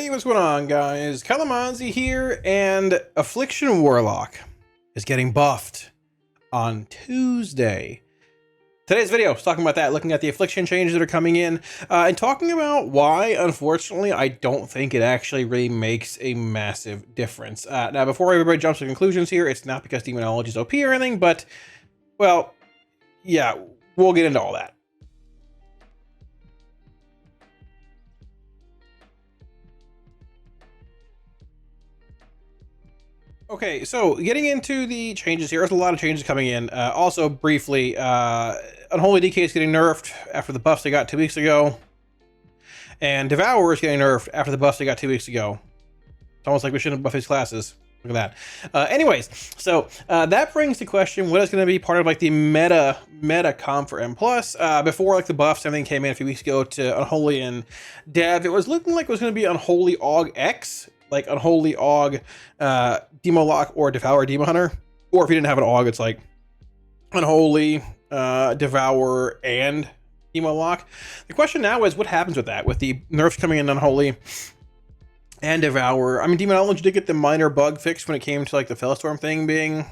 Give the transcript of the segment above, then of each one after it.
Hey, what's going on, guys? Kalamazi here, and Affliction Warlock is getting buffed on Tuesday. Today's video is talking about that, looking at the Affliction changes that are coming in, and talking about why, unfortunately, I don't think it actually really makes a massive difference. Now, before everybody jumps to conclusions here, it's not because Demonology is OP or anything, but, well, yeah, we'll get into all that. Okay, so getting into the changes here, there's a lot of changes coming in. Also, briefly, Unholy DK is getting nerfed after the buffs they got 2 weeks ago. And Devour is getting nerfed after the buffs they got 2 weeks ago. It's almost like we shouldn't buff these classes. Look at that. Anyways, so that brings the question, what is going to be part of like the meta comp for M+. Before like the buffs, everything came in a few weeks ago to Unholy and Dev, it was looking like it was going to be Unholy Aug X, like Unholy Aug, Demolock, or Devour Demon Hunter. Or if you didn't have an Aug, it's like Unholy, Devour, and Demolock. The question now is, what happens with that? With the nerfs coming in Unholy and Devour. I mean, Demonology did get the minor bug fixed when it came to like the Fellstorm thing being,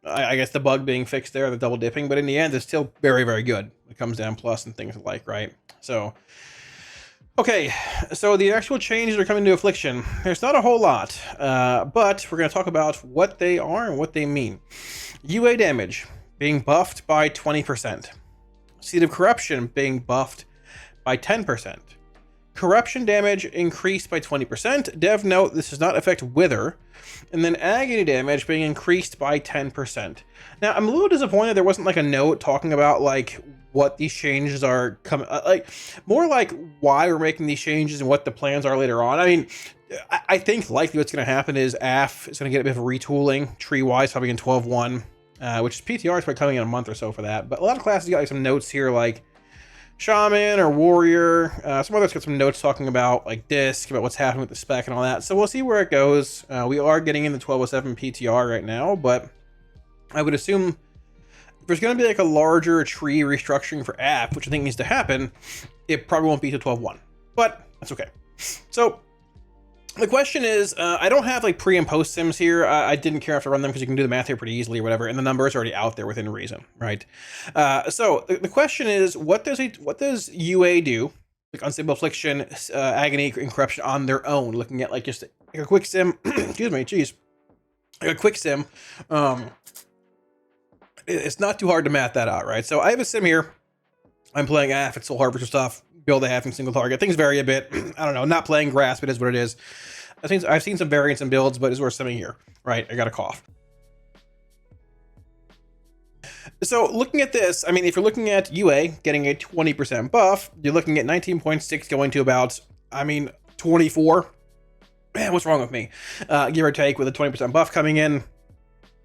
I guess the bug being fixed there, the double dipping, but in the end, it's still very, very good. It comes down plus and things like, right? So, okay, so the actual changes that are coming to Affliction, there's not a whole lot, but we're going to talk about what they are and what they mean. UA damage being buffed by 20%. Seed of Corruption being buffed by 10%. Corruption damage increased by 20%. Dev note, this does not affect Wither. And then Agony damage being increased by 10%. Now, I'm a little disappointed there wasn't like a note talking about like what these changes are coming, like more like why we're making these changes and what the plans are later on. I mean, I think likely what's going to happen is AF is going to get a bit of retooling tree-wise, probably in 12.1, which is PTR is probably coming in a month or so for that. But a lot of classes got like some notes here like Shaman or Warrior. Some others got some notes talking about like Disc, about what's happening with the spec and all that. So we'll see where it goes. We are getting in the 1207 PTR right now, but I would assume if there's going to be like a larger tree restructuring for app, which I think needs to happen, it probably won't be to 12.1, but that's okay. So the question is, I don't have like pre and post sims here. I didn't care if to run them because you can do the math here pretty easily or whatever, and the numbers are already out there within reason, right? So the question is, what does UA do, like Unstable Affliction, Agony, and Corruption on their own? Looking at like just like a quick sim, excuse me, geez, like a quick sim. It's not too hard to math that out, right? So I have a sim here. I'm playing AF, it's Soul Harvester stuff. Build a half and single target. Things vary a bit. I don't know. Not playing Grasp, it is what it is. I've seen some variants in builds, but it's worth something here, right? I got a cough. So looking at this, I mean, if you're looking at UA getting a 20% buff, you're looking at 19.6 going to about, I mean, 24. Man, what's wrong with me? Give or take with a 20% buff coming in.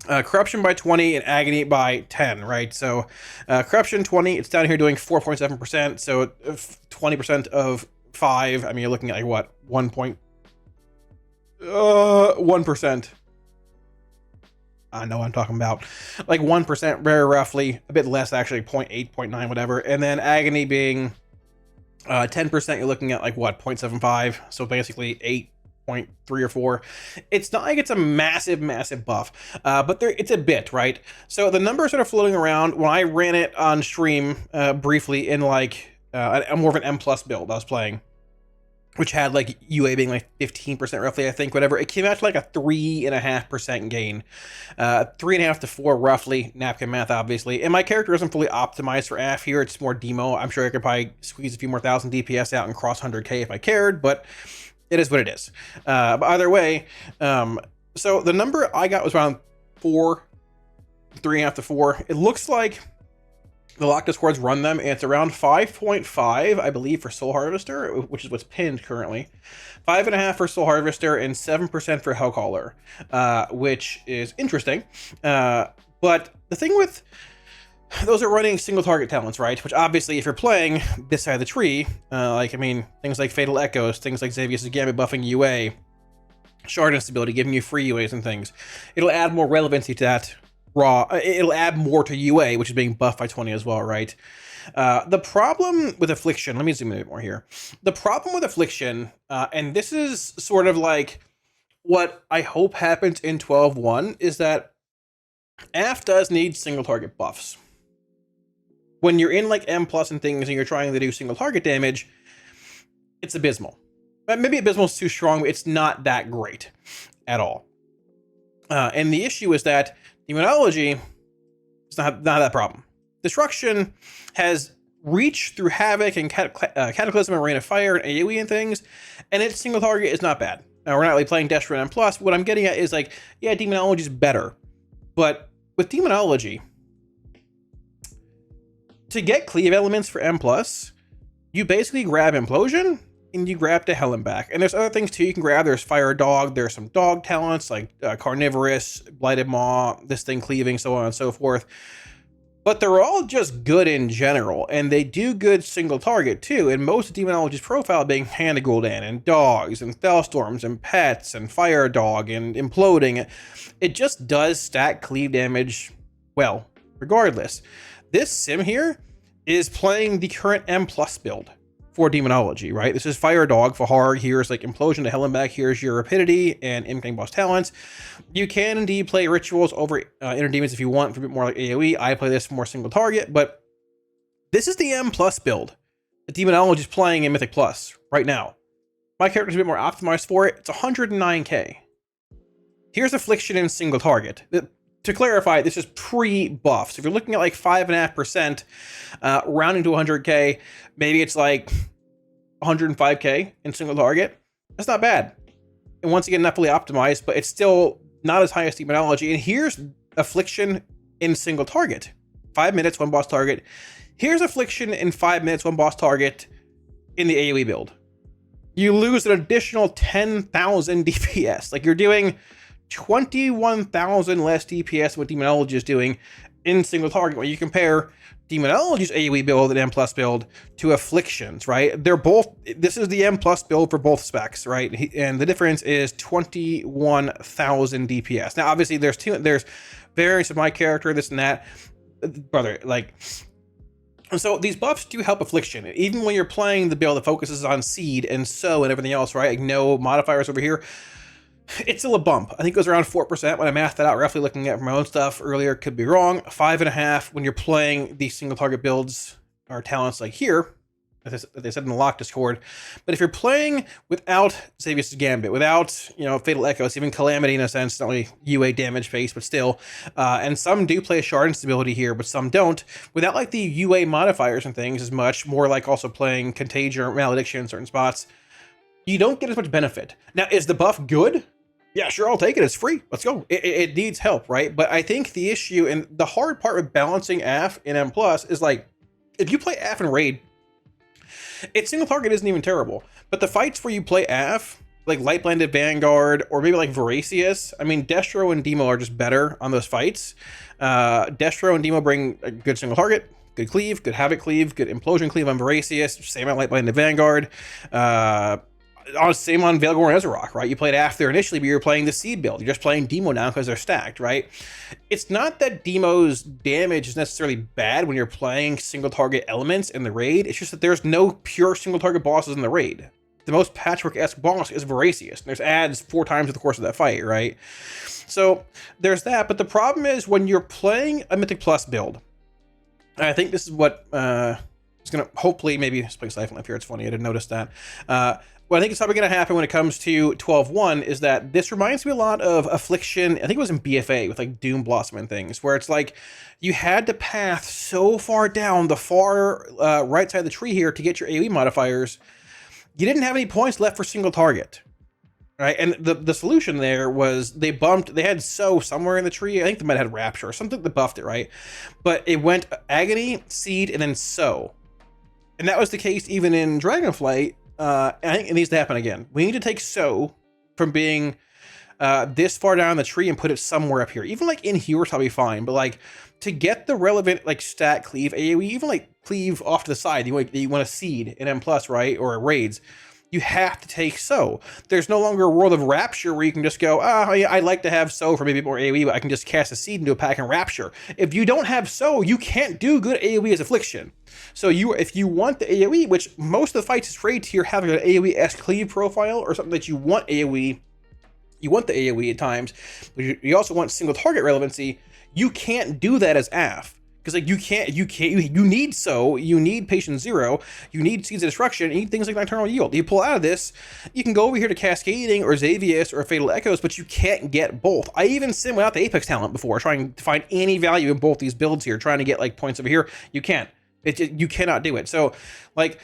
Corruption by 20 and Agony by 10, right? So Corruption 20, it's down here doing 4.7%. So 20% of 5, I mean, you're looking at like what? 1%. I know what I'm talking about. Like 1%, very roughly. A bit less, actually, 0.8, 0.9, whatever. And then Agony being 10%, you're looking at like what? 0.75. So basically 8.3 or 4. It's not like it's a massive buff, but it's a bit, right? So the numbers that are floating around when I ran it on stream briefly in like a more of an M+ build I was playing, which had like UA being like 15% roughly, I think, whatever. It came out to like a 3.5% gain, 3.5 to 4 roughly. Napkin math, obviously. And my character isn't fully optimized for AF here. It's more demo. I'm sure I could probably squeeze a few more thousand DPS out and cross 100k if I cared, but it is what it is. But either way, so the number I got was around 4, 3.5 to 4. It looks like the lock discords run them, and it's around 5.5, I believe, for Soul Harvester, which is what's pinned currently. 5.5 for Soul Harvester and 7% for Hellcaller, which is interesting. But the thing with those are running single target talents, right? Which obviously, if you're playing this side of the tree, like, I mean, things like Fatal Echoes, things like Xavius' Gambit buffing UA, Shard Instability, giving you free UAs and things, it'll add more relevancy to that raw. It'll add more to UA, which is being buffed by 20 as well, right? The problem with Affliction, let me zoom in a bit more here. The problem with Affliction, and this is sort of like what I hope happens in 12.1, is that AF does need single target buffs. When you're in like M plus and things and you're trying to do single target damage, it's abysmal. Maybe abysmal is too strong, but it's not that great at all. And the issue is that Demonology is not that problem. Destruction has reach through Havoc and Cataclysm and Rain of Fire and AoE and things, and its single target is not bad. Now, we're not really playing Destro and M+. What I'm getting at is like, yeah, Demonology is better. But with Demonology, to get cleave elements for M+, you basically grab Implosion and you grab to Hell and back. And there's other things too you can grab. There's Fire Dog. There's some dog talents like Carnivorous, Blighted Maw, this thing cleaving, so on and so forth. But they're all just good in general, and they do good single target too. And most of Demonology's profile being Hand of Gul'dan and dogs and Fellstorms and pets and Fire Dog and Imploding. It just does stack cleave damage well, regardless. This sim here is playing the current M+ build for Demonology, right? This is Fire Dog for horror. Here's like Implosion to Hell and back. Here's your Rapidity and Incoming Boss talents. You can indeed play Rituals over Inner Demons if you want for a bit more like AoE. I play this for more single target, but this is the M+ build that Demonology is playing in Mythic Plus right now. My character's a bit more optimized for it. It's 109k. Here's Affliction in single target. To clarify, this is pre-buff. So if you're looking at like 5.5%, rounding to 100k, maybe it's like 105k in single target. That's not bad. And once again, not fully optimized, but it's still not as high as Demonology. And here's Affliction in single target. 5 minutes, one boss target. Here's Affliction in 5 minutes, one boss target in the AoE build. You lose an additional 10,000 DPS. Like, you're doing 21,000 less DPS than what Demonology is doing in single target. When you compare Demonology's AoE build and M+ build to Affliction's, right? They're both, this is the M+ build for both specs, right? And the difference is 21,000 DPS. Now, obviously, there's variants of my character, this and that, brother, like. And so these buffs do help Affliction, even when you're playing the build that focuses on Seed and Sow and everything else, right? Like, no modifiers over here. It's still a bump. I think it goes around 4% when I mathed that out, roughly looking at my own stuff earlier. Could be wrong. 5.5 when you're playing these single target builds or talents like here, as they said in the lock Discord. But if you're playing without Xavius' Gambit, without, you know, Fatal Echoes, even Calamity in a sense, not only UA damage base, but still, and some do play Shard Instability here, but some don't, without like the UA modifiers and things as much, more like also playing Contagion or Malediction in certain spots, you don't get as much benefit. Now, is the buff good? Yeah, sure, I'll take it. It's free. Let's go. It needs help, right? But I think the issue and the hard part with balancing AF in M+ is like, if you play AF and Raid, its single target isn't even terrible. But the fights where you play AF, like Light Blinded Vanguard, or maybe like Voracious, I mean, Destro and Demo are just better on those fights. Destro and Demo bring a good single target, good cleave, good Havoc cleave, good Implosion cleave on Voracious, same on Light Blinded Vanguard. Same on Veilgore and Ezrock, right? You played after initially, but you're playing the Seed build. You're just playing Demo now because they're stacked, right? It's not that Demo's damage is necessarily bad when you're playing single target elements in the raid. It's just that there's no pure single target bosses in the raid. The most Patchwork-esque boss is Voracious. There's adds 4 times in the course of that fight, right? So there's that. But the problem is when you're playing a Mythic Plus build, and I think this is what is going to hopefully maybe spike Siphon up here. It's funny. I didn't notice that. What I think is probably going to happen when it comes to 12.1 is that this reminds me a lot of Affliction. I think it was in BFA with like Doom Blossom and things, where it's like you had to path so far down the far right side of the tree here to get your AoE modifiers. You didn't have any points left for single target, right? And the solution there was they had Sow somewhere in the tree. I think they might have had Rapture or something that buffed it, right? But it went Agony, Seed, and then Sow. And that was the case even in Dragonflight. I think it needs to happen again. We need to take Sow from being this far down the tree and put it somewhere up here. Even like in here is probably fine, but like to get the relevant like stat cleave AoE, even like cleave off to the side, you want a Seed in M+, right? Or raids. you have to take So. There's no longer a world of Rapture where you can just go, I'd like to have So for maybe more AoE, but I can just cast a seed into a pack and Rapture. If you don't have So, you can't do good AoE as Affliction. So if you want the AoE, which most of the fights is raid tier have an AoE-esque cleave profile or something that you want AoE, you want the AoE at times, but you also want single target relevancy, you can't do that as AF. Because like you need So, you need Patient Zero, you need Seeds of Destruction, you need things like Nocturnal Yield. You pull out of this, you can go over here to Cascading or Xavius or Fatal Echoes, but you can't get both. I even sim without the Apex talent before, trying to find any value in both these builds here, trying to get like points over here. You can't. You cannot do it. So like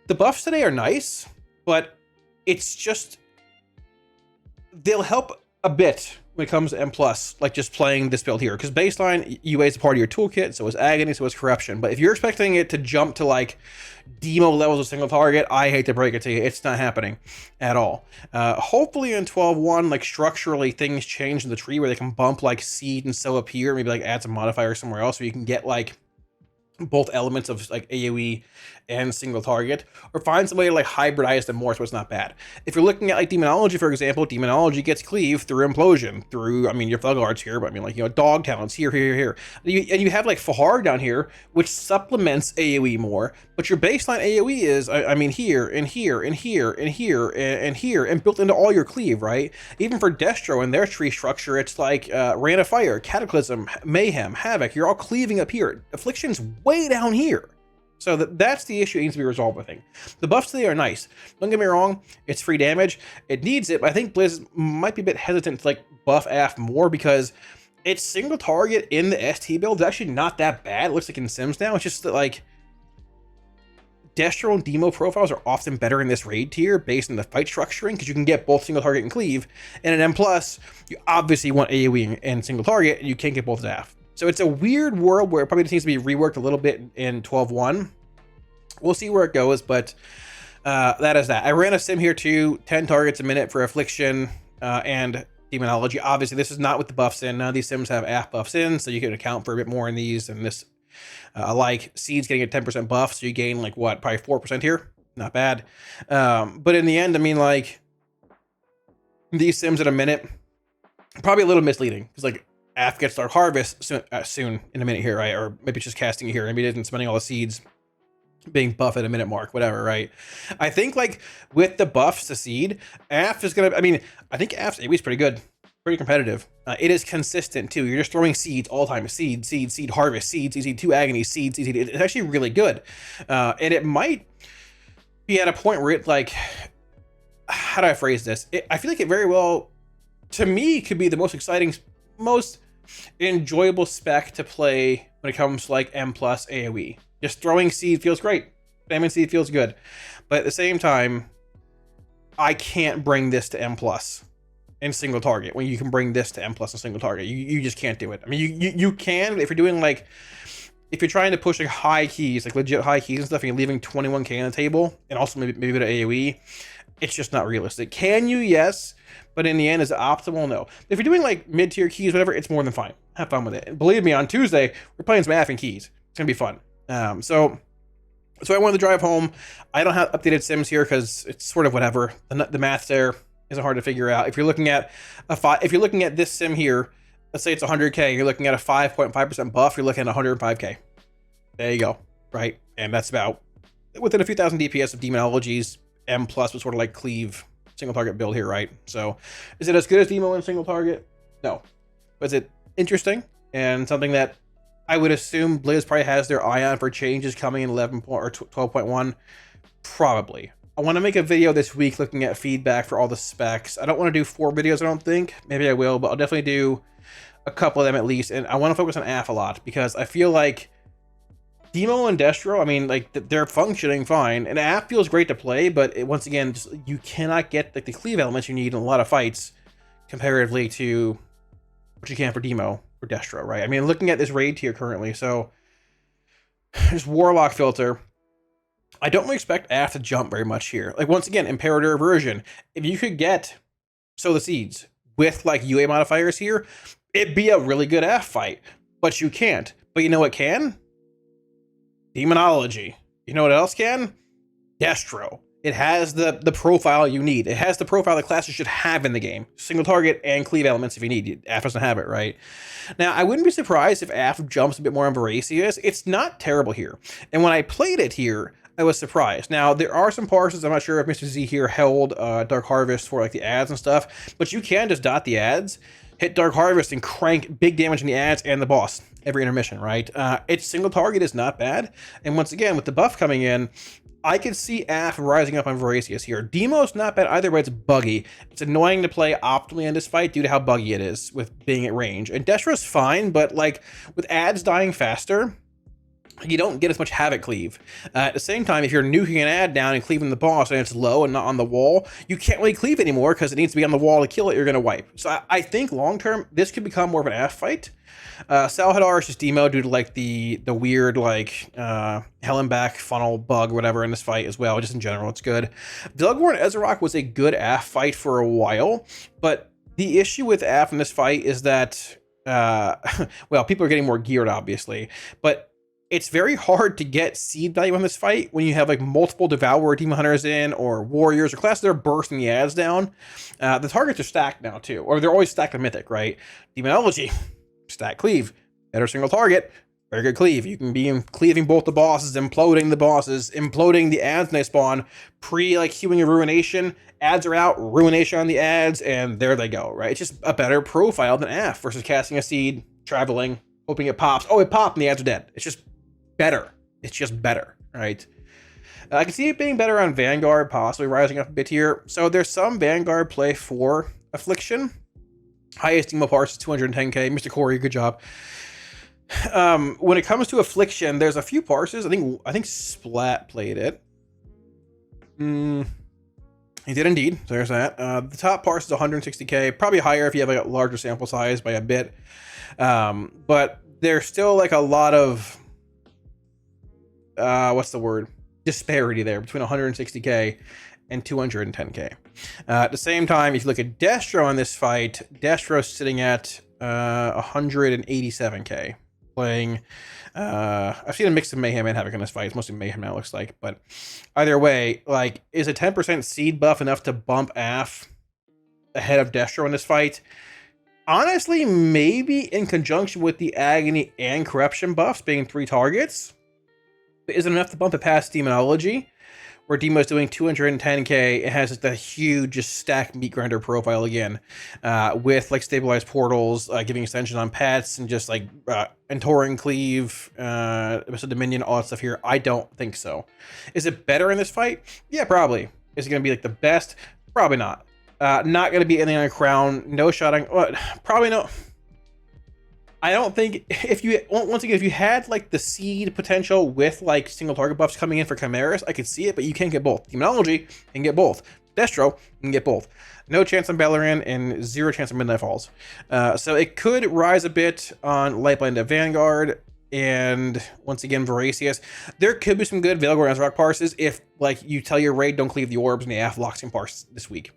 the buffs today are nice, but it's just, they'll help a bit when it comes to M+, like just playing this build here. Because baseline, UA is a part of your toolkit, so is Agony, so is Corruption. But if you're expecting it to jump to like demo levels of single target, I hate to break it to you, it's not happening at all. Hopefully in 12.1, like structurally things change in the tree where they can bump like Seed and So up here, maybe like add some modifiers somewhere else so you can get like both elements of like AoE and single target, or find some way to like hybridize them more so it's not bad. If you're looking at like Demonology, for example, Demonology gets cleave through Implosion, through, I mean, your Thug Arts here, but I mean, like, you know, Dog Talents here. And you have like Fahar down here, which supplements AoE more, but your baseline AoE is, I mean, here, and here, and here, and here, and here, and built into all your cleave, right? Even for Destro and their tree structure, it's like Rain of Fire, Cataclysm, Mayhem, Havoc, you're all cleaving up here. Affliction's way down here. So that's the issue that needs to be resolved, I think. The buffs today are nice. Don't get me wrong, it's free damage. It needs it, but I think Blizz might be a bit hesitant to like buff AF more because its single target in the ST build is actually not that bad. It looks like in Sims now. It's just that like Destro and Demo profiles are often better in this raid tier based on the fight structuring because you can get both single target and cleave. And in M+, you obviously want AoE and single target, and you can't get both AF. So it's a weird world where it probably just needs to be reworked a little bit in 12.1. We'll see where it goes, but that is that. I ran a sim here too, 10 targets a minute for Affliction and Demonology. Obviously, this is not with the buffs in. None of these sims have AF buffs in, so you can account for a bit more in these. And this, like Seed's getting a 10% buff, so you gain like what, probably 4% here. Not bad. But in the end, I mean, like these sims at a minute, probably a little misleading because like AF gets Dark Harvest soon in a minute here, right? Or maybe it's just casting it here. Maybe it isn't spending all the seeds being buff at a minute mark, whatever, right? I think like with the buffs to Seed, AF is gonna, I mean, I think AF's AoE is pretty good, pretty competitive. It is consistent too. You're just throwing seeds all the time. Seed, harvest, seed, 2 agony, seed. It's actually really good. And it might be at a point where it like, how do I phrase this? I feel like it very well, to me, could be the most exciting, most enjoyable spec to play when it comes to like M+ AoE. Just throwing Seed feels great. Spamming Seed feels good. But at the same time, I can't bring this to M+ in single target when you can bring this to M+ in single target. You just can't do it. I mean, you can if you're doing like, if you're trying to push like high keys, like legit high keys and stuff, and you're leaving 21k on the table, and also maybe a bit of AoE, it's just not realistic. Can you? Yes. But in the end, is it optimal? No. If you're doing like mid-tier keys, whatever, it's more than fine. Have fun with it. And believe me, on Tuesday, we're playing some AF and keys. It's going to be fun. So I wanted to drive home. I don't have updated sims here because it's sort of whatever. The math there isn't hard to figure out. If you're looking at if you're looking at this sim here, let's say it's 100k, you're looking at a 5.5% buff, you're looking at 105k. There you go, right? And that's about within a few thousand DPS of Demonology's M+ with sort of like cleave single target build here, right? So is it as good as Demo in single target? No. But is it interesting and something that I would assume Blizz probably has their eye on for changes coming in 11 or 12.1? Probably. I want to make a video this week looking at feedback for all the specs. I don't want to do 4 videos, I don't think. Maybe I will, but I'll definitely do a couple of them at least. And I want to focus on AF a lot because I feel like Demo and Destro, I mean, like they're functioning fine. And AF feels great to play, but once again, just, you cannot get like the cleave elements you need in a lot of fights comparatively to what you can for Demo or Destro, right? I mean, looking at this raid tier currently, so there's Warlock filter. I don't really expect AF to jump very much here. Like, once again, Imperator version. If you could get Sow the Seeds with like UA modifiers here, it'd be a really good AF fight. But you can't. But you know what can? Demonology. You know what else can? Destro. It has the profile you need. It has the profile the classes should have in the game. Single target and cleave elements if you need. AF doesn't have it, right? Now, I wouldn't be surprised if AF jumps a bit more on Voracious. It's not terrible here. And when I played it here, I was surprised. Now, there are some parses. I'm not sure if Mr. Z here held Dark Harvest for like the ads and stuff, but you can just dot the ads, hit Dark Harvest, and crank big damage in the ads and the boss every intermission, right? Its single target is not bad. And once again, with the buff coming in, I could see AF rising up on Voracious here. Demo's not bad either way, it's buggy. It's annoying to play optimally in this fight due to how buggy it is with being at range. And Destro's fine, but like with ads dying faster, you don't get as much havoc cleave. At the same time, if you're nuking an ad down and cleaving the boss and it's low and not on the wall, you can't really cleave anymore because it needs to be on the wall to kill it, you're going to wipe. So I think long term, this could become more of an AF fight. Salhadar is just demo due to like the weird like Hellenbach funnel bug or whatever in this fight as well. Just in general, it's good. Velgorn Ezerok was a good AF fight for a while, but the issue with AF in this fight is that well, people are getting more geared obviously, but it's very hard to get seed value on this fight when you have like multiple Devourer Demon Hunters in or Warriors or classes that are bursting the ads down. The targets are stacked now too, or they're always stacked in Mythic, right? Demonology, stack cleave, better single target, very good cleave. You can be cleaving both the bosses, imploding the ads when they spawn, pre like hewing a Ruination, ads are out, Ruination on the ads, and there they go, right? It's just a better profile than AF versus casting a seed, traveling, hoping it pops. Oh, it popped and the ads are dead. It's just better. It's just better, right? I can see it being better on Vanguard, possibly rising up a bit here. So there's some Vanguard play for Affliction. Highest demo parse is 210k. Mr. Corey, good job. When it comes to Affliction, there's a few parses. I think Splat played it. He did indeed. So there's that. The top parse is 160k. Probably higher if you have like a larger sample size by a bit. But there's still like a lot of what's the word? Disparity there between 160k and 210k. At the same time, if you look at Destro in this fight, Destro's sitting at 187k. Playing, I've seen a mix of Mayhem and Havoc in this fight. It's mostly Mayhem now, it looks like. But either way, like, is a 10% seed buff enough to bump AF ahead of Destro in this fight? Honestly, maybe in conjunction with the Agony and Corruption buffs being 3 targets. But is it enough to bump it past Demonology? Where Demo's doing 210k, it has the huge just stack meat grinder profile again, with like stabilized portals, giving extension on pets, and just like Entoring Cleave, so Dominion, all that stuff here. I don't think so. Is it better in this fight? Yeah, probably. Is it going to be like the best? Probably not. Not going to be anything on Crown. No shotting. Probably no. I don't think if you, once again, if you had like the seed potential with like single target buffs coming in for Chimeras, I could see it, but you can't get both. Demonology can get both. Destro can get both. No chance on Beleriand and 0 chance on Midnight Falls. So it could rise a bit on Lightblind of Vanguard and once again Voracious. There could be some good Velgor and Ezrock parses if like you tell your raid don't cleave the orbs and the AF locks in parse this week.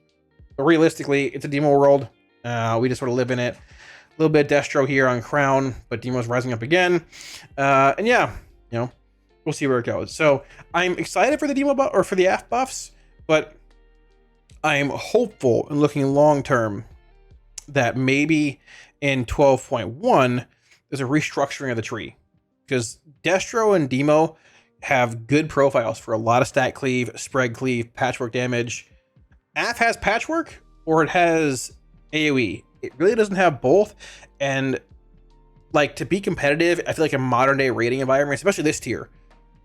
But realistically, it's a demo world. We just sort of live in it. A little bit of Destro here on Crown, but Demo's rising up again. And yeah, you know, we'll see where it goes. So I'm excited for the Demo buff or for the AF buffs, but I'm hopeful and looking long term that maybe in 12.1 there's a restructuring of the tree, because Destro and Demo have good profiles for a lot of stat cleave, spread cleave, patchwork damage. AF has patchwork or it has AoE. It really doesn't have both, and like to be competitive, I feel like in modern day raiding environments, especially this tier,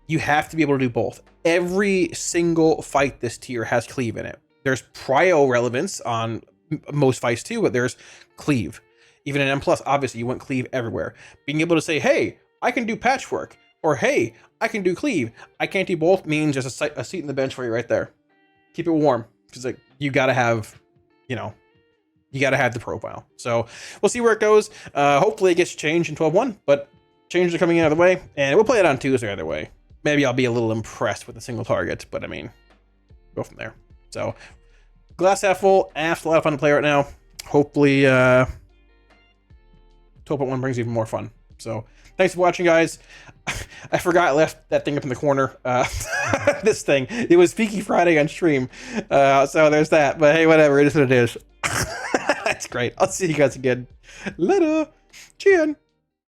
you have to be able to do both. Every single fight this tier has cleave in it. There's prio relevance on most fights too, but there's cleave. Even in M+, obviously you want cleave everywhere. Being able to say, hey, I can do patchwork, or hey, I can do cleave. I can't do both means just a seat in the bench for you right there. Keep it warm, because like you gotta have, you know, you got to have the profile. So we'll see where it goes. Hopefully it gets changed in 12.1, but changes are coming in either way, and we'll play it on Tuesday either way. Maybe I'll be a little impressed with the single target, but I mean, go from there. So glass half full. AF's a lot of fun to play right now. Hopefully 12.1 brings even more fun. So thanks for watching, guys. I forgot I left that thing up in the corner. This thing. It was Peaky Friday on stream. So there's that. But hey, whatever. It is what it is. That's great. I'll see you guys again later. Cheers.